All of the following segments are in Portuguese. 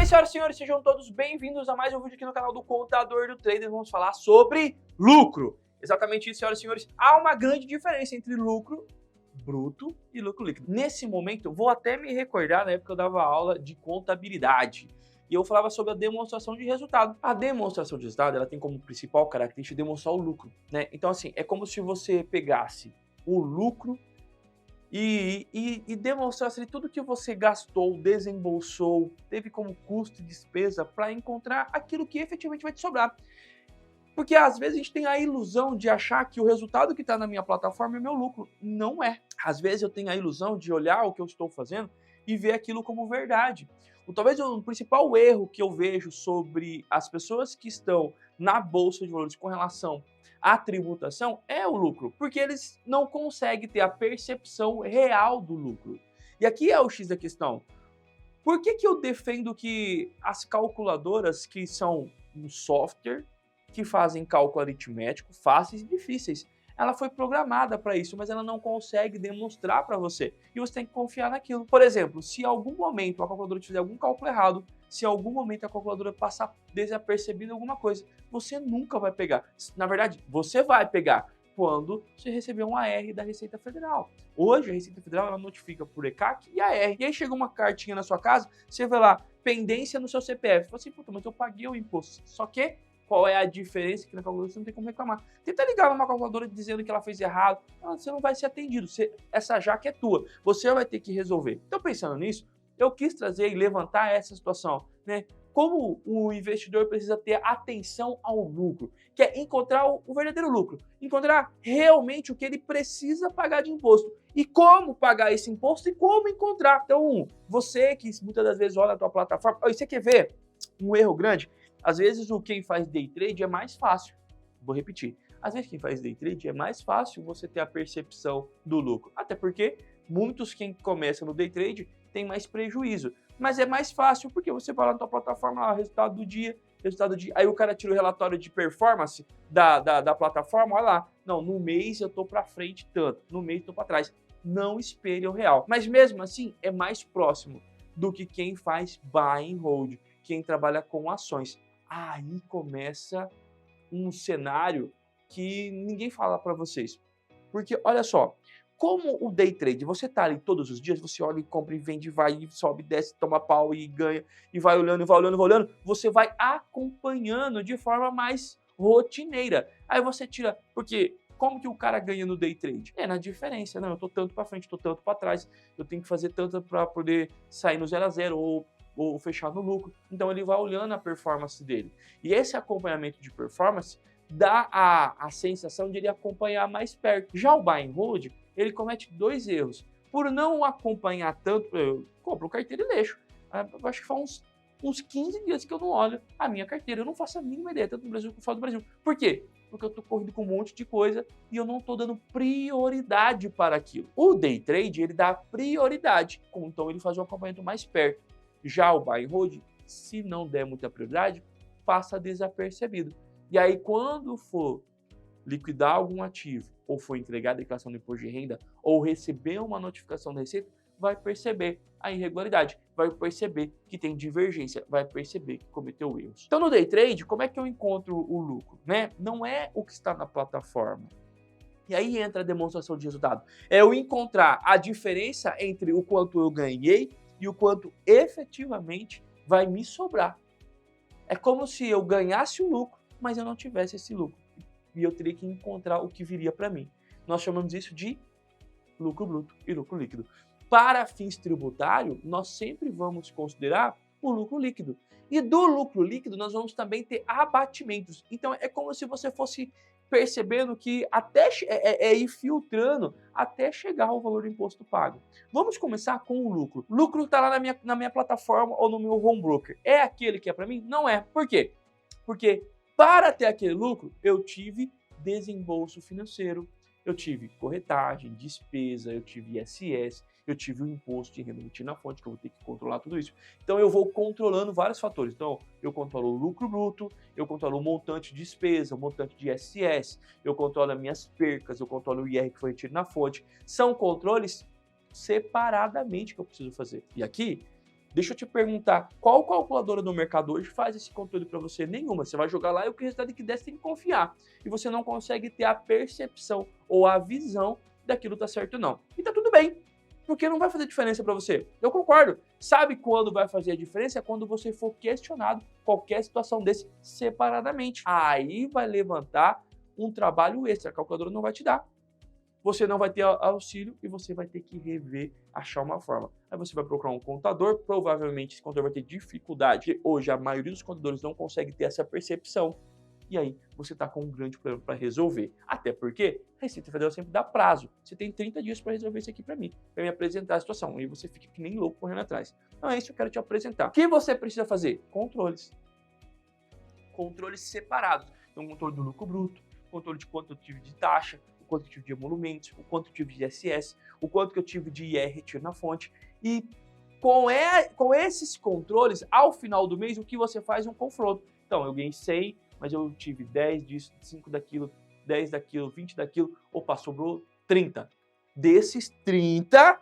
senhoras e senhores, sejam todos bem-vindos a mais um vídeo aqui no canal do Contador do Trader. Vamos falar sobre lucro. Exatamente isso, senhoras e senhores. Há uma grande diferença entre lucro bruto e lucro líquido. Nesse momento, vou até me recordar na época que eu dava aula de contabilidade. E eu falava sobre a demonstração de resultado. A demonstração de resultado, ela tem como principal característica demonstrar o lucro, né? Então, assim, é como se você pegasse o lucro e demonstrasse tudo que você gastou, desembolsou, teve como custo e despesa para encontrar aquilo que efetivamente vai te sobrar. Porque às vezes a gente tem a ilusão de achar que o resultado que está na minha plataforma é meu lucro. Não é. Às vezes eu tenho a ilusão de olhar o que eu estou fazendo e ver aquilo como verdade. Talvez o principal erro que eu vejo sobre as pessoas que estão na Bolsa de Valores com relação à tributação é o lucro, porque eles não conseguem ter a percepção real do lucro. E aqui é o X da questão. Por que eu defendo que as calculadoras, que são um software que fazem cálculo aritmético fáceis e difíceis, ela foi programada para isso, mas ela não consegue demonstrar para você. E você tem que confiar naquilo. Por exemplo, se em algum momento a calculadora fizer algum cálculo errado, se em algum momento a calculadora passar desapercebida alguma coisa, você nunca vai pegar. Na verdade, você vai pegar quando você receber um AR da Receita Federal. Hoje, a Receita Federal ela notifica por ECAC e AR. E aí chega uma cartinha na sua casa, você vê lá, pendência no seu CPF. Você fala assim, puta, mas eu paguei o imposto. Só que qual é a diferença? Que na calculadora você não tem como reclamar. Tenta ligar numa calculadora dizendo que ela fez errado, você não vai ser atendido, essa jaca é tua, você vai ter que resolver. Então, pensando nisso, eu quis trazer e levantar essa situação, né? Como o investidor precisa ter atenção ao lucro, que é encontrar o verdadeiro lucro, encontrar realmente o que ele precisa pagar de imposto e como pagar esse imposto e como encontrar. Então, você que muitas das vezes olha a tua plataforma, você quer ver um erro grande? Às vezes quem faz day trade é mais fácil. Vou repetir. Às vezes quem faz day trade é mais fácil você ter a percepção do lucro. Até porque muitos quem começa no day trade tem mais prejuízo. Mas é mais fácil porque você vai lá na tua plataforma, lá, resultado do dia. Aí o cara tira o relatório de performance da plataforma, olha lá. Não, no mês eu tô para frente tanto, no mês eu tô para trás. Não espelha o real. Mas mesmo assim é mais próximo do que quem faz buy and hold, quem trabalha com ações. Aí começa um cenário que ninguém fala para vocês. Porque, olha só, como o day trade, você tá ali todos os dias, você olha e compra e vende, vai e sobe, desce, toma pau e ganha, e vai olhando, você vai acompanhando de forma mais rotineira. Aí você tira, porque como que o cara ganha no day trade? É na diferença, não, eu tô tanto para frente, tô tanto para trás, eu tenho que fazer tanto para poder sair no 0 a 0 ou fechar no lucro. Então ele vai olhando a performance dele. E esse acompanhamento de performance dá a sensação de ele acompanhar mais perto. Já o buy and hold, ele comete dois erros. Por não acompanhar tanto, eu compro carteira e deixo. Eu acho que faz uns 15 dias que eu não olho a minha carteira. Eu não faço a mínima ideia, tanto no Brasil quanto fora do Brasil. Por quê? Porque eu tô corrido com um monte de coisa e eu não tô dando prioridade para aquilo. O day trade, ele dá prioridade, então ele faz um acompanhamento mais perto. Já o buy and hold, se não der muita prioridade, passa desapercebido. E aí, quando for liquidar algum ativo, ou for entregar a declaração do imposto de renda, ou receber uma notificação da Receita, vai perceber a irregularidade, vai perceber que tem divergência, vai perceber que cometeu erros. Então, no day trade, como é que eu encontro o lucro? Né? Não é o que está na plataforma. E aí entra a demonstração de resultado. É eu encontrar a diferença entre o quanto eu ganhei e o quanto efetivamente vai me sobrar. É como se eu ganhasse o lucro, mas eu não tivesse esse lucro. E eu teria que encontrar o que viria para mim. Nós chamamos isso de lucro bruto e lucro líquido. Para fins tributários, nós sempre vamos considerar o lucro líquido. E do lucro líquido, nós vamos também ter abatimentos. Então, é como se você fosse percebendo que até ir filtrando até chegar ao valor do imposto pago. Vamos começar com o lucro. O lucro está lá na minha plataforma ou no meu home broker. É aquele que é para mim? Não é. Por quê? Porque para ter aquele lucro, eu tive desembolso financeiro, eu tive corretagem, despesa, eu tive ISS, eu tive o imposto de renda embutido na fonte, que eu vou ter que controlar tudo isso. Então eu vou controlando vários fatores. Então eu controlo o lucro bruto, eu controlo o montante de despesa, o montante de ISS, eu controlo as minhas percas, eu controlo o IR que foi retido na fonte. São controles separadamente que eu preciso fazer. E aqui Deixa eu te perguntar, qual calculadora do mercado hoje faz esse controle para você? Nenhuma. Você vai jogar lá e o resultado que der você tem que confiar. E você não consegue ter a percepção ou a visão daquilo tá certo ou não. E tá tudo bem, porque não vai fazer diferença para você. Eu concordo. Sabe quando vai fazer a diferença? É quando você for questionado qualquer situação desse separadamente. Aí vai levantar um trabalho extra, a calculadora não vai te dar. Você não vai ter auxílio e você vai ter que rever, achar uma forma. Aí você vai procurar um contador, provavelmente esse contador vai ter dificuldade, porque hoje a maioria dos contadores não consegue ter essa percepção. E aí você está com um grande problema para resolver. Até porque a Receita Federal sempre dá prazo. Você tem 30 dias para resolver isso aqui para mim, para me apresentar a situação. E você fica que nem louco correndo atrás. Então é isso que eu quero te apresentar. O que você precisa fazer? Controles. Controles separados. Então, controle do lucro bruto, controle de quanto eu tive de taxa, o quanto eu tive de emolumentos, o quanto eu tive de ISS, o quanto que eu tive de IR retiro na fonte. E com esses controles, ao final do mês, o que você faz é um confronto. Então, eu ganhei 100, mas eu tive 10 disso, 5 daquilo, 10 daquilo, 20 daquilo, opa, sobrou 30. Desses 30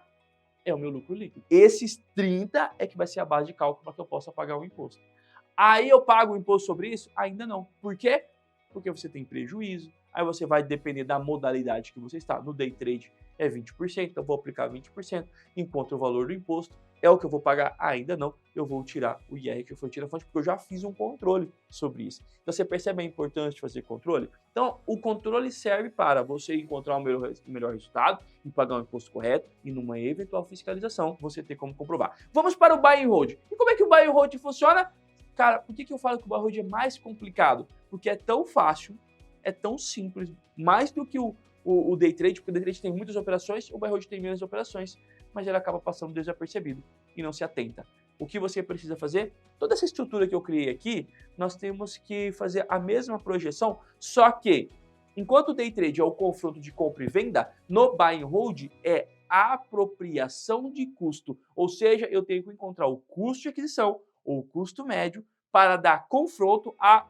é o meu lucro líquido. Esses 30 é que vai ser a base de cálculo para que eu possa pagar o imposto. Aí eu pago o imposto sobre isso? Ainda não. Por quê? Porque você tem prejuízo. Aí você vai depender da modalidade que você está. No day trade é 20%, então eu vou aplicar 20%, enquanto o valor do imposto é o que eu vou pagar? Ainda não. Eu vou tirar o IR que eu for tirar a fonte, porque eu já fiz um controle sobre isso. Então você percebe a importância de fazer controle? Então o controle serve para você encontrar o melhor resultado e pagar o imposto correto e numa eventual fiscalização você ter como comprovar. Vamos para o buy and hold. E como é que o buy and hold funciona? Cara, por que eu falo que o buy and hold é mais complicado? Porque é tão fácil, é tão simples, mais do que o day trade, porque o day trade tem muitas operações, o buy and hold tem menos operações, mas ele acaba passando desapercebido e não se atenta. O que você precisa fazer? Toda essa estrutura que eu criei aqui, nós temos que fazer a mesma projeção, só que, enquanto o day trade é o confronto de compra e venda, no buy and hold é a apropriação de custo, ou seja, eu tenho que encontrar o custo de aquisição ou o custo médio para dar confronto à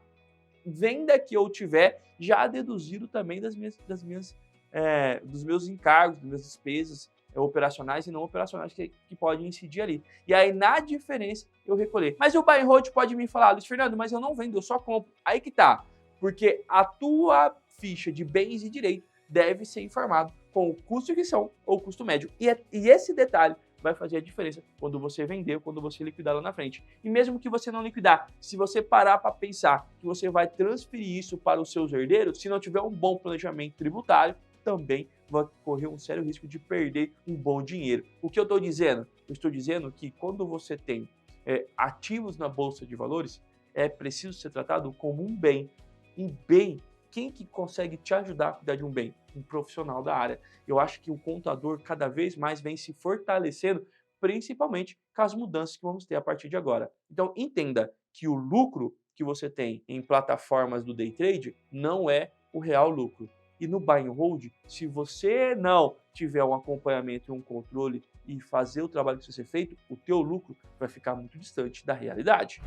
venda que eu tiver, já deduzido também dos meus encargos, das minhas despesas operacionais e não operacionais que podem incidir ali. E aí, na diferença, eu recolher. Mas o buy and hold pode me falar, Luiz Fernando, mas eu não vendo, eu só compro. Aí que tá. Porque a tua ficha de bens e direitos deve ser informado com o custo de aquisição ou custo médio. E esse detalhe vai fazer a diferença quando você vender ou quando você liquidar lá na frente. E mesmo que você não liquidar, se você parar para pensar que você vai transferir isso para os seus herdeiros, se não tiver um bom planejamento tributário, também vai correr um sério risco de perder um bom dinheiro. O que eu estou dizendo? Eu estou dizendo que quando você tem ativos na Bolsa de Valores, é preciso ser tratado como um bem. E bem, quem que consegue te ajudar a cuidar de um bem? Um profissional da área. Eu acho que o contador cada vez mais vem se fortalecendo, principalmente com as mudanças que vamos ter a partir de agora. Então entenda que o lucro que você tem em plataformas do day trade não é o real lucro. E no buy and hold, se você não tiver um acompanhamento e um controle e fazer o trabalho que precisa ser feito, o teu lucro vai ficar muito distante da realidade.